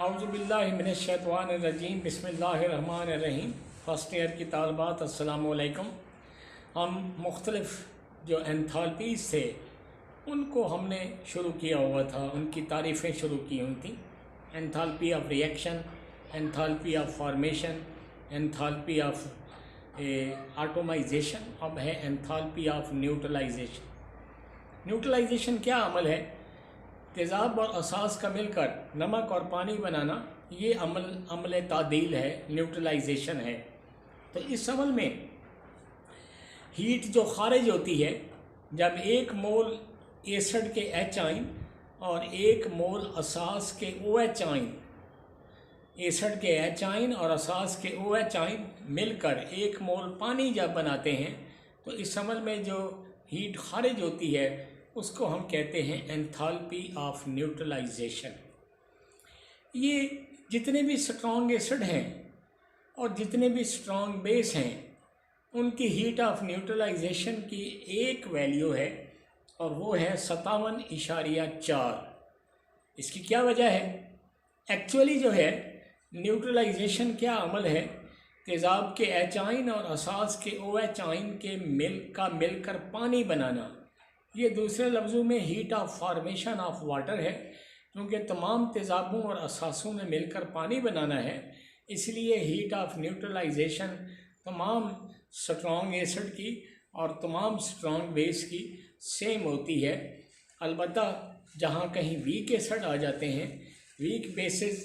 औज़ुबिल्लाहिमिनश्शैतानिर्रजीम बिस्मिल्लाहिर्रहमानिर्रहीम। First year की तालबात अस्सलामु अलैकुम। हम मुख्तलिफ़ जो एंथैल्पीज़ थे उनको हमने शुरू किया हुआ था, उनकी तारीफ़ें शुरू की हुई थी। Enthalpy of reaction, enthalpy of formation, enthalpy of atomization, अब है एंथैल्पी ऑफ न्यूट्रलाइजेशन। न्यूट्रलाइजेशन क्या अमल है? तेज़ाब और असास का मिलकर नमक और पानी बनाना, ये अमल तादील है, न्यूट्रलाइजेशन है। तो इस अमल में हीट जो खारिज होती है, जब एक मोल एसिड के एच आइन और एक मोल असास के ओ एच आइन, एसिड के एच आइन और असास के ओ एच आइन मिलकर एक मोल पानी जब बनाते हैं, तो इस अमल में जो हीट खारिज होती है उसको हम कहते हैं एंथैल्पी ऑफ न्यूट्रलाइजेशन। ये जितने भी स्ट्रॉन्ग एसिड हैं और जितने भी स्ट्रॉन्ग बेस हैं, उनकी हीट ऑफ न्यूट्रलाइजेशन की एक वैल्यू है और वो है 57.4। इसकी क्या वजह है? एक्चुअली जो है न्यूट्रलाइजेशन क्या अमल है? तेज़ाब के एच आइन और असास के ओ एच आइन के मिलकर पानी बनाना। ये दूसरे लफ्ज़ों में heat of formation of water है, क्योंकि तमाम तेज़ाबों और असासों में मिलकर पानी बनाना है। इसलिए हीट ऑफ न्यूट्रलाइजेशन तमाम स्ट्रॉन्ग एसिड की और तमाम स्ट्रॉन्ग बेस की सेम होती है। अलबत्ता जहाँ कहीं वीक एसिड आ जाते हैं, वीक बेसिस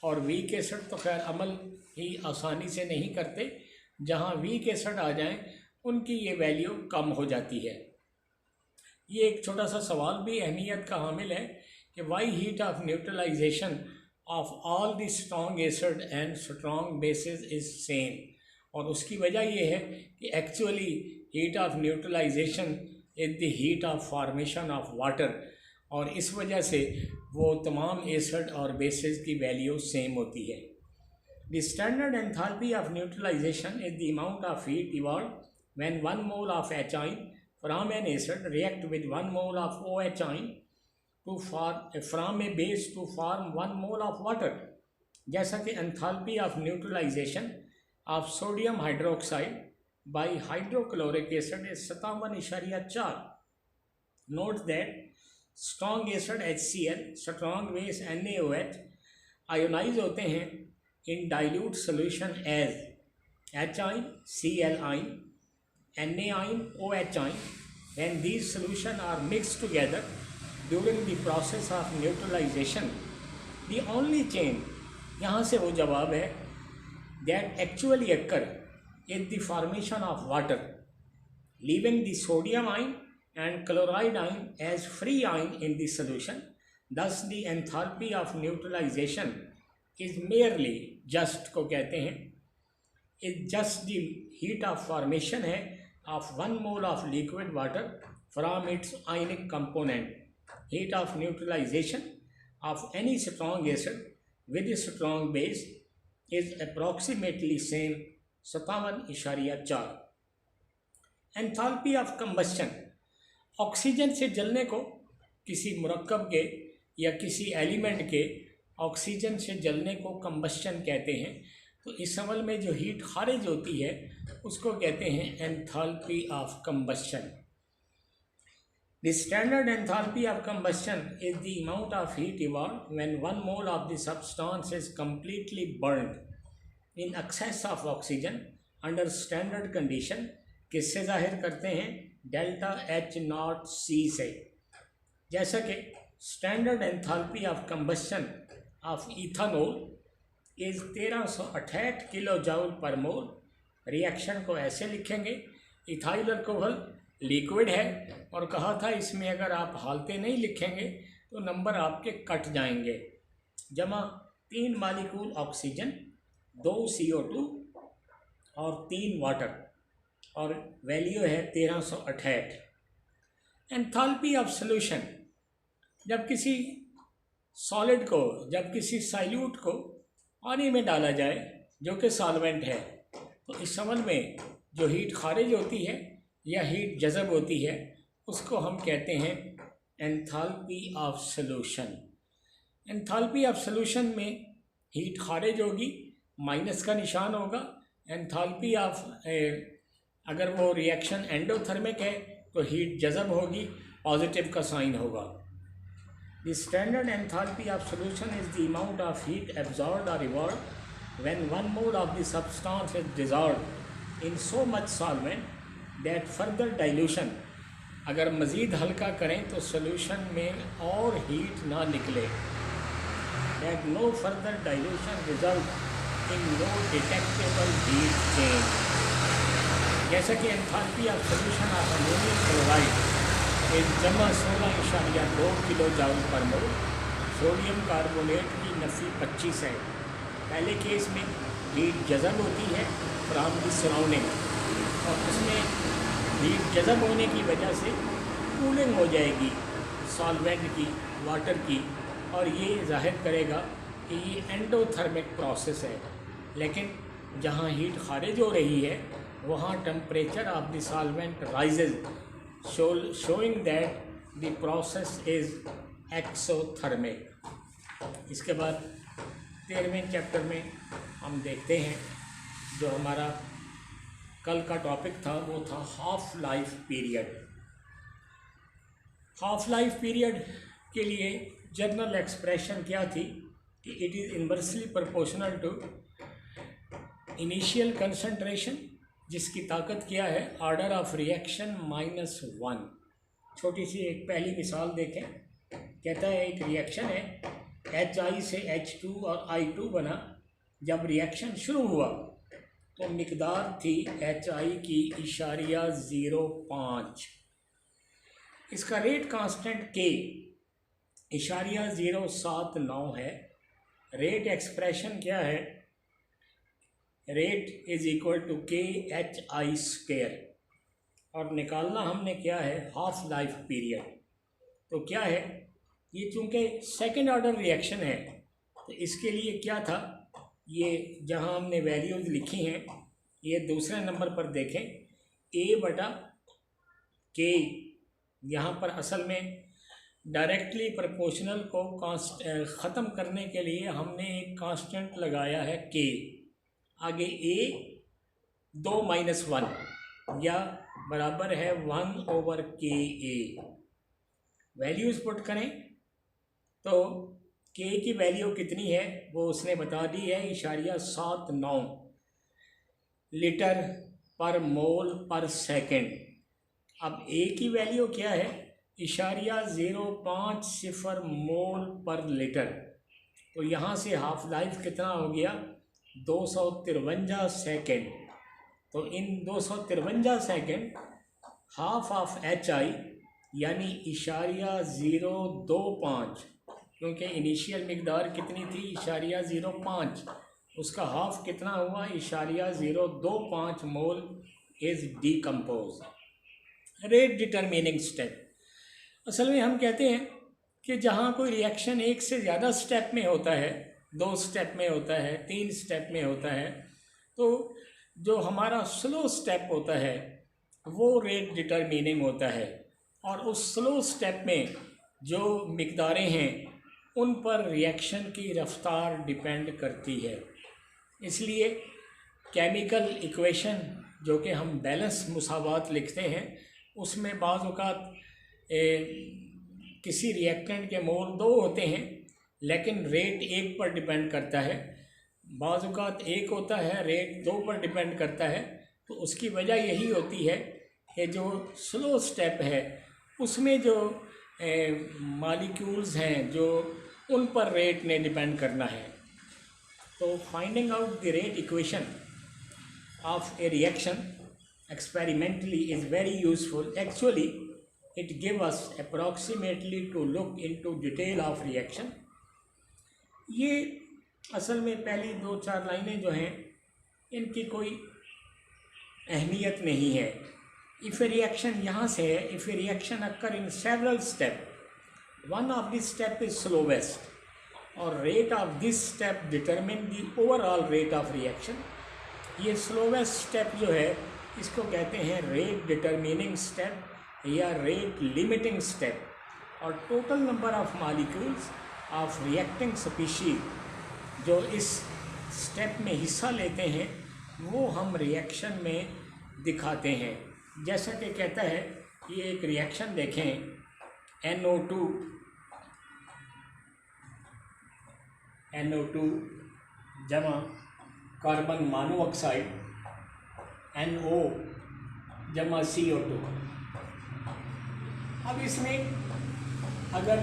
और वीक एसिड तो खैर अमल ही आसानी से नहीं करते, जहाँ वीक एसिड आ जाएं उनकी ये वैल्यू कम हो जाती है। ये एक छोटा सा सवाल भी अहमियत का हामिल है कि why heat of neutralisation of all the strong acid and strong bases is same. और उसकी वजह ये है कि actually heat of neutralisation is the heat of formation of water, और इस वजह से वो तमाम एसिड और बेसिस की वैल्यू सेम होती है। The standard enthalpy of neutralisation is the amount of heat evolved when 1 mole of H ion from an acid react with 1 mole of OH ion to form from a base to form 1 mole of water। जैसा कि enthalpy of neutralisation of sodium hydroxide by hydrochloric acid is 57.4। Note that strong acid HCl, strong base NaOH ionise होते हैं in dilute solution as H ion, Cl ion, Na ion, OH ion, when these solutions are mixed together during the process of neutralization, the only change, यहाँ से वो जवाब है, that actually occur is the formation of water, leaving the sodium ion and chloride ion as free ion in the solution. Thus the enthalpy of neutralization is merely, just को कहते हैं, is just the heat of formation है of 1 mole of liquid water from its ionic component. Heat of neutralization of any strong acid with a strong base is approximately same 57.4। Enthalpy of combustion, oxygen से जलने को किसी मुरक्कब के या किसी element के oxygen से जलने को कंबस्शन कहते हैं। तो इस अमल में जो हीट खारिज होती है उसको कहते हैं enthalpy of combustion. The standard enthalpy of combustion is the amount of heat evolved when 1 mole of the substance is completely burned in excess of oxygen under standard condition. किससे जाहिर करते हैं? डेल्टा H0C से। जैसा कि standard enthalpy of combustion of ethanol is 1368 kilo joule पर मोल। Reaction को ऐसे लिखेंगे, इथाइल अल्कोहल लिक्विड है और कहा था इसमें अगर आप हालते नहीं लिखेंगे तो नंबर आपके कट जाएंगे। जमा 3 मालिक्यूल ऑक्सीजन, 2 CO2 और 3 वाटर, और वैल्यू है 1368। एंथैल्पी ऑफ सॉल्यूशन, जब किसी सॉलिड को, जब किसी साइल्यूट को पानी में डाला जाए जो कि सॉल्वेंट है, तो इस अमल में जो हीट खारिज होती है या हीट जज़ब होती है उसको हम कहते हैं enthalpy of solution. Enthalpy of solution में हीट खारिज होगी, माइनस का निशान होगा। एंथैल्पी ऑफ अगर वो रिएक्शन एंडोथर्मिक है तो हीट जज़ब होगी, पॉजिटिव का साइन होगा। The standard enthalpy of solution is the amount of heat absorbed और evolved when 1 mole of the substance is dissolved in so much solvent that further dilution, अगर मज़ीद हल्का करें तो सोल्यूशन में और हीट ना निकले, that no further dilution result in no detectable heat change. जैसा कि enthalpy of solution of ammonium chloride is जमा 16.2 किलो जूल पर मोल, सोडियम कार्बोनेट की नफी 25 है। पहले केस में हीट जज़ब होती है फ्रॉम द सराउंडिंग, और उसमें हीट जज़ब होने की वजह से कूलिंग हो जाएगी सॉल्वेंट की, वाटर की, और ये जाहिर करेगा कि ये एंडोथर्मिक प्रोसेस है। लेकिन जहाँ हीट खारिज हो रही है वहाँ temperature of the solvent rises, showing that the process is exothermic. इसके बाद 13वें चैप्टर में हम देखते हैं जो हमारा कल का टॉपिक था वो था half life period. Half life period के लिए जनरल एक्सप्रेशन क्या थी कि it is inversely proportional to initial concentration, जिसकी ताकत क्या है, ऑर्डर ऑफ रिएक्शन -1। छोटी सी एक पहली मिसाल देखें। कहता है एक रिएक्शन है, HI से H2 और I2 बना। जब रिएक्शन शुरू हुआ तो मिकदार थी HI की .05। इसका रेट कांस्टेंट K .079 है। रेट एक्सप्रेशन क्या है, rate is equal to KHI square, और निकालना हमने क्या है, हाफ लाइफ पीरियड। तो क्या है, ये चूँकि सेकेंड ऑर्डर रिएक्शन है तो इसके लिए क्या था, ये जहाँ हमने वैल्यूज़ लिखी हैं ये दूसरे नंबर पर देखें, A/K। यहाँ पर असल में डायरेक्टली प्रोपोर्शनल को ख़त्म करने के लिए हमने एक कांस्टेंट लगाया है K, आगे A 2-1 या बराबर है 1/KA। वैल्यूज़ पुट करें तो K की वैल्यू कितनी है वो उसने बता दी है, .79 लीटर पर मोल पर सेकेंड। अब A की वैल्यू क्या है, .050 मोल पर लीटर। तो यहाँ से हाफ लाइफ कितना हो गया, 253 सेकेंड। तो इन 253 सेकेंड हाफ ऑफ HI यानी .025, क्योंकि इनिशियल मिकदार कितनी थी, .05, उसका हाफ कितना हुआ, .025 mole is decompose. Rate determining step, असल में हम कहते हैं कि जहाँ कोई रिएक्शन एक से ज़्यादा स्टेप में होता है, 2 स्टेप में होता है, 3 स्टेप में होता है, तो जो हमारा स्लो स्टेप होता है वो रेट डिटरमिनिंग होता है, और उस स्लो स्टेप में जो मिकदारें हैं उन पर रिएक्शन की रफ्तार डिपेंड करती है। इसलिए केमिकल इक्वेशन जो कि हम बैलेंस मुसावात लिखते हैं उसमें बाज़ औक़ात किसी रिएक्टेंट के मोल 2 होते हैं लेकिन रेट 1 पर डिपेंड करता है, बाज़ औक़ात 1 होता है, रेट 2 पर डिपेंड करता है। तो उसकी वजह यही होती है कि जो स्लो स्टेप है उसमें जो मॉलिक्यूल्स हैं जो उन पर रेट ने डिपेंड करना है। तो finding out the rate equation of A reaction experimentally is very useful. Actually it gives us approximately to look into detail of reaction. ये असल में पहली 2-4 लाइनें जो हैं इनकी कोई अहमियत नहीं है। इफ़ ए रिएक्शन यहाँ से है, if a reaction occur in several step, one of this step is slowest और rate of this step determine the overall rate of reaction. ये स्लोवेस्ट स्टेप जो है इसको कहते हैं रेट डिटरमिनिंग स्टेप या रेट लिमिटिंग स्टेप, और total number of molecules of reacting species जो इस स्टेप में हिस्सा लेते हैं वो हम रिएक्शन में दिखाते हैं। जैसा कि कहता है, ये एक रिएक्शन देखें, NO2 जमा कार्बन मोनोऑक्साइड NO जमा CO2। अब इसमें अगर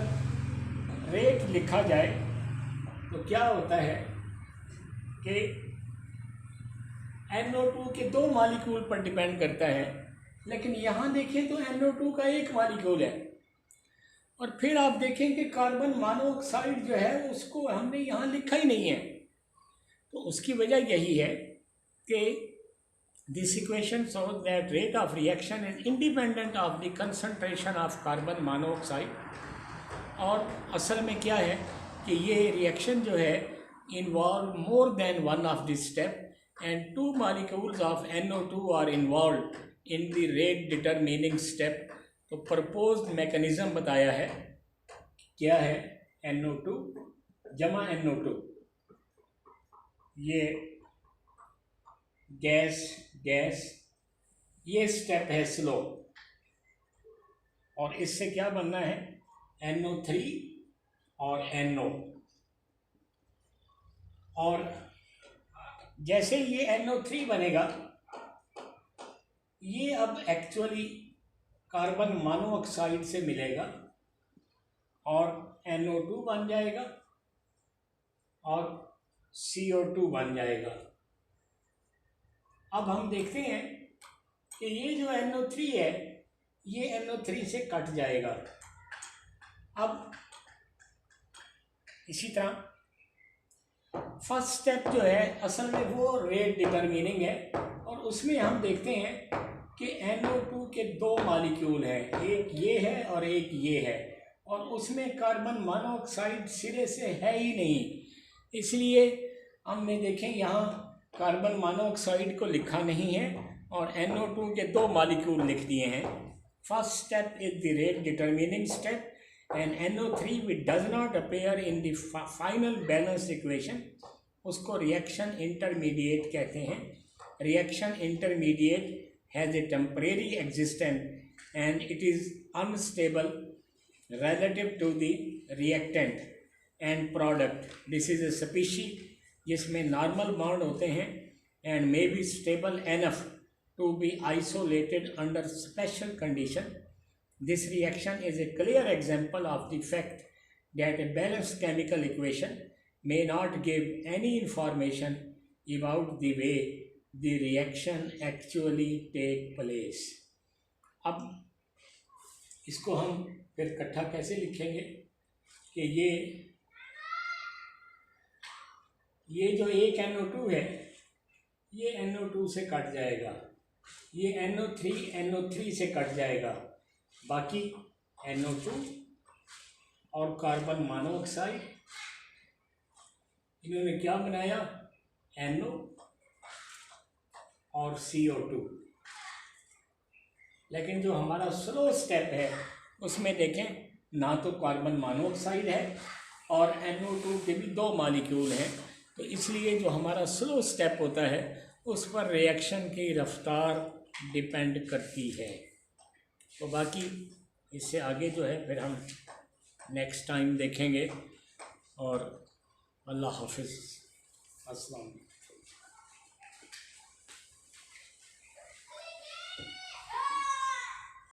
रेट लिखा जाए तो क्या होता है कि NO2 के 2 मॉलिक्यूल पर डिपेंड करता है, लेकिन यहाँ देखें तो NO2 का 1 मॉलिक्यूल है। और फिर आप देखें कि कार्बन मोनोऑक्साइड जो है उसको हमने यहाँ लिखा ही नहीं है। तो उसकी वजह यही है कि this equation shows that rate of reaction is independent of the concentration of carbon monoxide। और असल में क्या है कि ये रिएक्शन जो है involve more than one of this step and 2 molecules of NO2 are involved in the rate determining step। तो प्रपोज्ड मैकेनिज़्म बताया है, क्या है, NO2 जमा NO2, ये गैस, ये स्टेप है स्लो, और इससे क्या बनना है, NO3 और NO। और जैसे ये NO3 बनेगा, ये अब एक्चुअली कार्बन मोनोऑक्साइड से मिलेगा और NO2 बन जाएगा और CO2 बन जाएगा। अब हम देखते हैं कि ये जो NO3 है ये NO3 से कट जाएगा। अब इसी तरह फर्स्ट स्टेप जो है असल में वो रेट डिटरमिनिंग है, और उसमें हम देखते हैं कि NO2 के 2 मॉलिक्यूल हैं, एक ये है और एक ये है, और उसमें कार्बन मोनोऑक्साइड सिरे से है ही नहीं। इसलिए हमने देखें यहाँ कार्बन मोनोऑक्साइड को लिखा नहीं है और NO2 के 2 मॉलिक्यूल लिख दिए हैं। First step is the rate determining step and NO3 which does not appear in the final balanced equation, उसको रिएक्शन इंटरमीडिएट कहते हैं। Reaction intermediate has a temporary existence and it is unstable relative to the reactant and product। This is a species जिसमें normal bond होते हैं and may be stable enough to be isolated under special condition। This reaction is a clear example of the fact that a balanced chemical equation may not give any information about the way the reaction actually take place। अब इसको हम फिर इकट्ठा कैसे लिखेंगे कि ये जो एक NO2 है ये NO2 से कट जाएगा, ये NO3 से कट जाएगा, बाकी NO2 और कार्बन मोनोऑक्साइड इन्होंने क्या बनाया, NO और CO2। लेकिन जो हमारा स्लो स्टेप है उसमें देखें ना तो कार्बन मोनोऑक्साइड है और NO2 के भी 2 मॉलिक्यूल हैं, तो इसलिए जो हमारा स्लो स्टेप होता है उस पर रिएक्शन की रफ्तार डिपेंड करती है। तो बाकी इससे आगे जो है फिर हम नेक्स्ट टाइम देखेंगे। और अल्लाह हाफिज़, अस्सलाम।